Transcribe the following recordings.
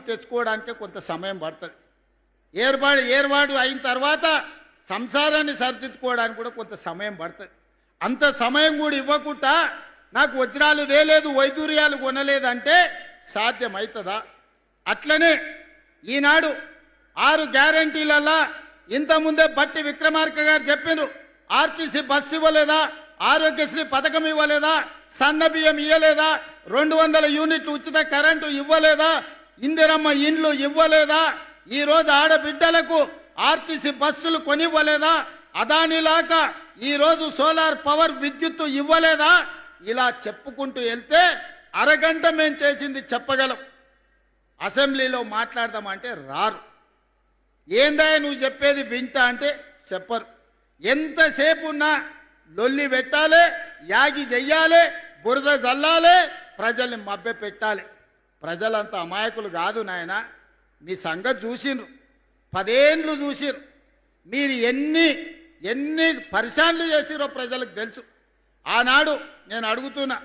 తెచ్చుకోవడానికే కొంత సమయం పడుతుంది. ఏర్పాటు అయిన తర్వాత సంసారాన్ని సరిదిద్దుకోవడానికి కూడా కొంత సమయం పడుతుంది. అంత సమయం కూడా ఇవ్వకుండా నాకు వజ్రాలు తేలేదు, వైదూర్యాలు కొనలేదంటే సాధ్యమవుతుందా? అట్లనే ఈనాడు 6 గ్యారంటీలలో ఇంతకుముందే బట్టి విక్రమార్క గారు చెప్పినారు. ఆర్టీసీ బస్సు ఇవ్వలేదా, ఆరోగ్యశ్రీ పథకం ఇవ్వలేదా, సన్న బియ్యం ఇవ్వలేదా, 200 యూనిట్లు ఉచిత కరెంటు ఇవ్వలేదా, ఇందిరమ్మ ఇండ్లు ఇవ్వలేదా, ఈరోజు ఆడబిడ్డలకు ఆర్టీసీ బస్సులు కొనివ్వలేదా, అదానిలాగా ఈరోజు సోలార్ పవర్ విద్యుత్తు ఇవ్వలేదా? ఇలా చెప్పుకుంటూ వెళ్తే అరగంట మేము చేసింది చెప్పగలం. అసెంబ్లీలో మాట్లాడదామంటే రారు. ఏందా నువ్వు చెప్పేది వింటా అంటే చెప్పరు. ఎంతసేపు ఉన్నా లొల్లి పెట్టాలి, యాగి చెయ్యాలి, బురద జల్లాలి, ప్రజల్ని మభ్య పెట్టాలి. ప్రజలంతా అమాయకులు కాదు నాయన. మీ సంగతి చూసిండ్రు, 10 ఏండ్లు చూసిర్రు. మీరు ఎన్ని పరిశాన్లు చేసిరో ప్రజలకు తెలుసు. ఆనాడు నేను అడుగుతున్నా,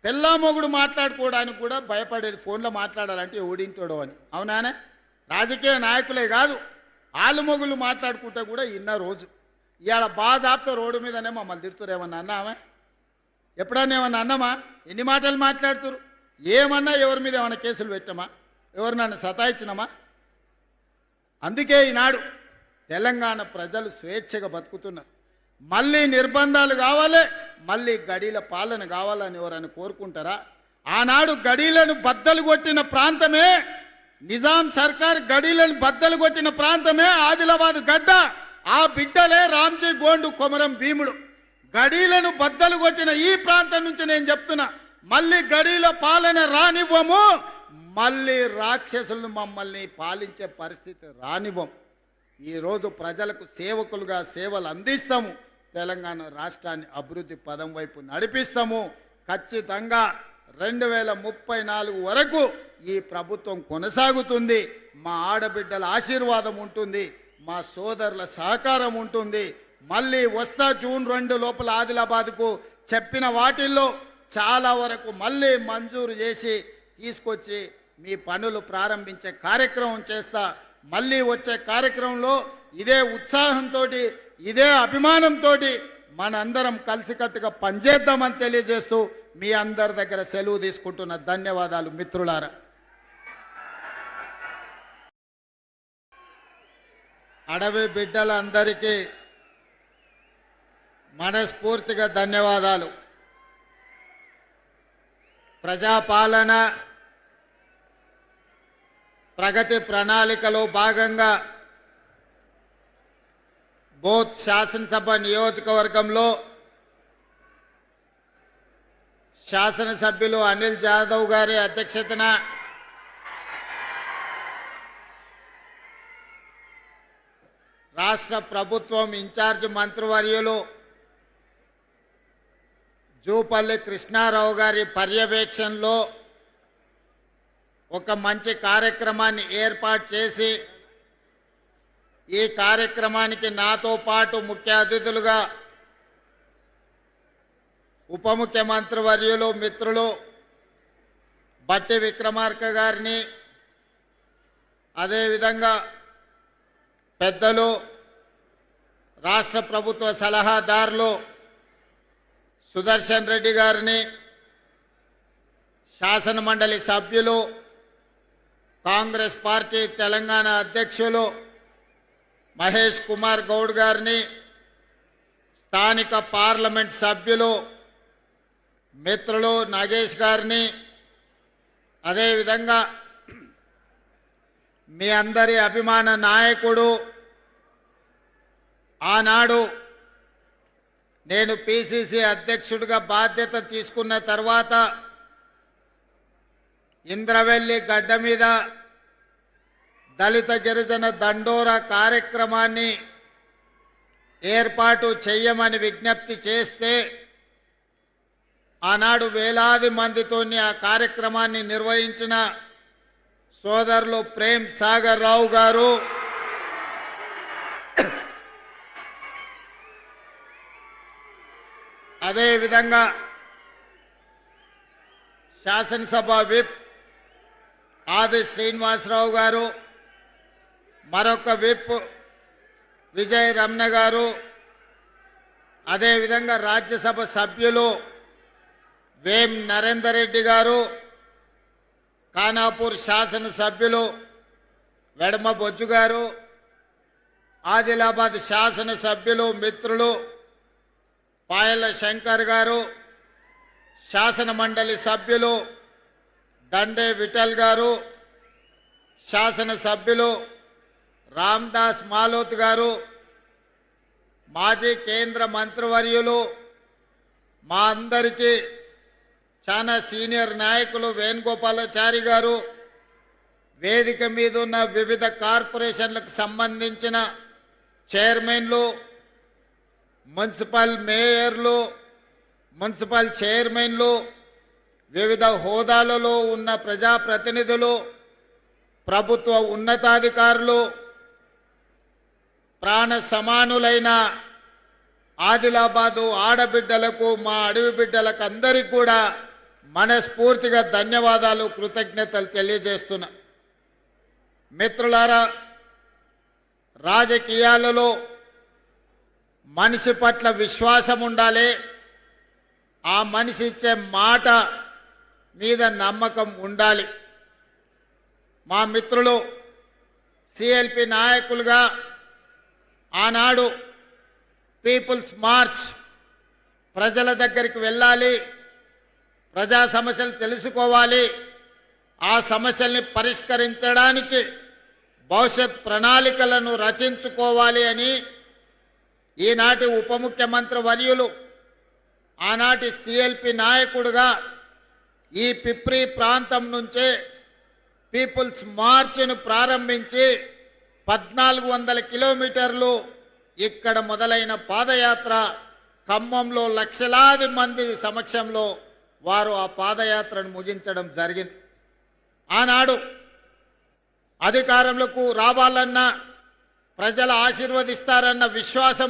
పెళ్ళామొగుడు మాట్లాడుకోవడానికి కూడా భయపడేది, ఫోన్లో మాట్లాడాలంటే ఓడించోడు అని. అవునానే? రాజకీయ నాయకులే కాదు, ఆలు మొగుళ్ళు మాట్లాడుకుంటే కూడా ఇన్న రోజు. ఇవాళ బాజాప్తో రోడ్డు మీదనే మమ్మల్ని తిడుతురు. ఏమన్నా అన్నామే? ఎప్పుడన్నా ఏమన్నా అన్నామా? ఎన్ని మాటలు మాట్లాడుతురు? ఏమన్నా ఎవరి మీద ఏమన్నా కేసులు పెట్టామా? ఎవరు నన్ను సతాయించినామా? అందుకే ఈనాడు తెలంగాణ ప్రజలు స్వేచ్ఛగా బతుకుతున్నారు. మళ్ళీ నిర్బంధాలు కావాలి, మళ్ళీ గడీల పాలన కావాలని ఎవరని కోరుకుంటారా? ఆనాడు గడీలను బద్దలు కొట్టిన ప్రాంతమే, నిజాం సర్కార్ గడీలను బద్దలు కొట్టిన ప్రాంతమే ఆదిలాబాద్ గడ్డ. ఆ బిడ్డలే రామ్జీ గోండు, కొమరం భీముడు. గడీలను బద్దలు కొట్టిన ఈ ప్రాంతం నుంచి నేను చెప్తున్నా, మళ్ళీ గడీల పాలన రానివ్వము, మళ్ళీ రాక్షసులను మమ్మల్ని పాలించే పరిస్థితి రానివ్వం. ఈరోజు ప్రజలకు సేవకులుగా సేవలు అందిస్తాము. తెలంగాణ రాష్ట్రాన్ని అభివృద్ధి పదం వైపు నడిపిస్తాము. ఖచ్చితంగా 2034 వరకు ఈ ప్రభుత్వం కొనసాగుతుంది. మా ఆడబిడ్డల ఆశీర్వాదం ఉంటుంది, మా సోదరుల సహకారం ఉంటుంది. మళ్ళీ వస్తా జూన్ 2 లోపల ఆదిలాబాద్కు చెప్పిన వాటిల్లో చాలా వరకు మళ్ళీ మంజూరు చేసి తీసుకొచ్చి మీ పనులు ప్రారంభించే కార్యక్రమం చేస్తా. మళ్ళీ వచ్చే కార్యక్రమంలో ఇదే ఉత్సాహంతో, ఇదే అభిమానంతో మనందరం కలిసికట్టుగా పనిచేద్దామని తెలియజేస్తూ మీ అందరి దగ్గర సెలవు తీసుకుంటున్న ధన్యవాదాలు మిత్రులారా. అడవి బిడ్డలందరికీ మనస్ఫూర్తిగా ధన్యవాదాలు. ప్రజాపాలన ప్రగతి ప్రణాళికలో భాగంగా బోత్ శాసనసభ నియోజకవర్గంలో శాసనసభ్యులు అనిల్ జాదవ్ గారి అధ్యక్షతన రాష్ట్ర ప్రభుత్వం ఇన్ఛార్జ్ మంత్రివర్యులు జూపల్లి కృష్ణారావు గారి పర్యవేక్షణలో ఒక మంచి కార్యక్రమాన్ని ఏర్పాటు చేసి, ఈ కార్యక్రమానికి నాతో పాటు ముఖ్య అతిథులుగా ఉప ముఖ్యమంత్రి వర్యులు మిత్రులు బట్టి విక్రమార్క గారిని, అదేవిధంగా పెద్దలు రాష్ట్ర ప్రభుత్వ సలహాదారులు సుదర్శన్ రెడ్డి గారిని, శాసన మండలి సభ్యులు, కాంగ్రెస్ పార్టీ తెలంగాణ అధ్యక్షులు మహేష్ కుమార్ గౌడ్ గారిని, స్థానిక పార్లమెంట్ సభ్యులు మిత్రులు నాగేష్ గారిని, అదేవిధంగా మీ అందరి అభిమాన నాయకుడు, ఆనాడు నేను పిసిసి అధ్యక్షుడిగా బాధ్యత తీసుకున్న తర్వాత ఇంద్రవెల్లి గడ్డ మీద దళిత గిరిజన దండోరా కార్యక్రమాన్ని ఏర్పాటు చేయమని విజ్ఞప్తి చేస్తే, ఆనాడు వేలాది మందితోని ఆ కార్యక్రమాన్ని నిర్వహించిన సోదరులు ప్రేమ్ సాగర్ రావు గారు, అదేవిధంగా శాసనసభ విప్ ఆది శ్రీనివాసరావు గారు, మరొక విప్ విజయ్ రమణ గారు, అదేవిధంగా రాజ్యసభ సభ్యులు వేం నరేందర్ రెడ్డి గారు, ఖానాపూర్ శాసనసభ్యులు వెడమ బొజ్జు గారు, ఆదిలాబాద్ శాసనసభ్యులు మిత్రులు పాయల శంకర్ గారు, శాసన మండలి సభ్యులు దండే విఠల్ గారు, శాసనసభ్యులు రామ్దాస్ మాలోత్ గారు, మాజీ కేంద్ర మంత్రివర్యులు మా అందరికీ చాలా సీనియర్ నాయకులు వేణుగోపాలాచారి గారు, వేదిక మీద ఉన్న వివిధ కార్పొరేషన్లకు సంబంధించిన చైర్మన్లు, మున్సిపల్ మేయర్లు, మున్సిపల్ చైర్మన్లు, వివిధ హోదాలలో ఉన్న ప్రజాప్రతినిధులు, ప్రభుత్వ ఉన్నతాధికారులు, ప్రాణ సమానులైన ఆదిలాబాదు ఆడబిడ్డలకు, మా అడవి బిడ్డలకు అందరికీ కూడా మనస్ఫూర్తిగా ధన్యవాదాలు, కృతజ్ఞతలు తెలియజేస్తున్నా. మిత్రులారా, రాజకీయాలలో మనిషి పట్ల విశ్వాసం ఉండాలి, ఆ మనిషి ఇచ్చే మాట మీద నమ్మకం ఉండాలి. మా మిత్రులు సిఎల్పి నాయకులుగా ఆనాడు పీపుల్స్ మార్చ్, ప్రజల దగ్గరికి వెళ్ళాలి, ప్రజా సమస్యలు తెలుసుకోవాలి, ఆ సమస్యల్ని పరిష్కరించడానికి భవిష్యత్ ప్రణాళికలను రచించుకోవాలి అని ఈనాటి ఉప ముఖ్యమంత్రి వర్యులు, ఆనాటి సిఎల్పి నాయకుడుగా ఈ పిప్రి ప్రాంతం నుంచే పీపుల్స్ మార్చ్ను ప్రారంభించి 1400 కిలోమీటర్లు ఇక్కడ మొదలైన పాదయాత్ర ఖమ్మంలో లక్షలాది మంది సమక్షంలో వారు ఆ పాదయాత్రను ముగించడం జరిగింది. ఆనాడు అధికారంలోకి రావాలన్నా, ప్రజలు ఆశీర్వదిస్తారన్న విశ్వాసం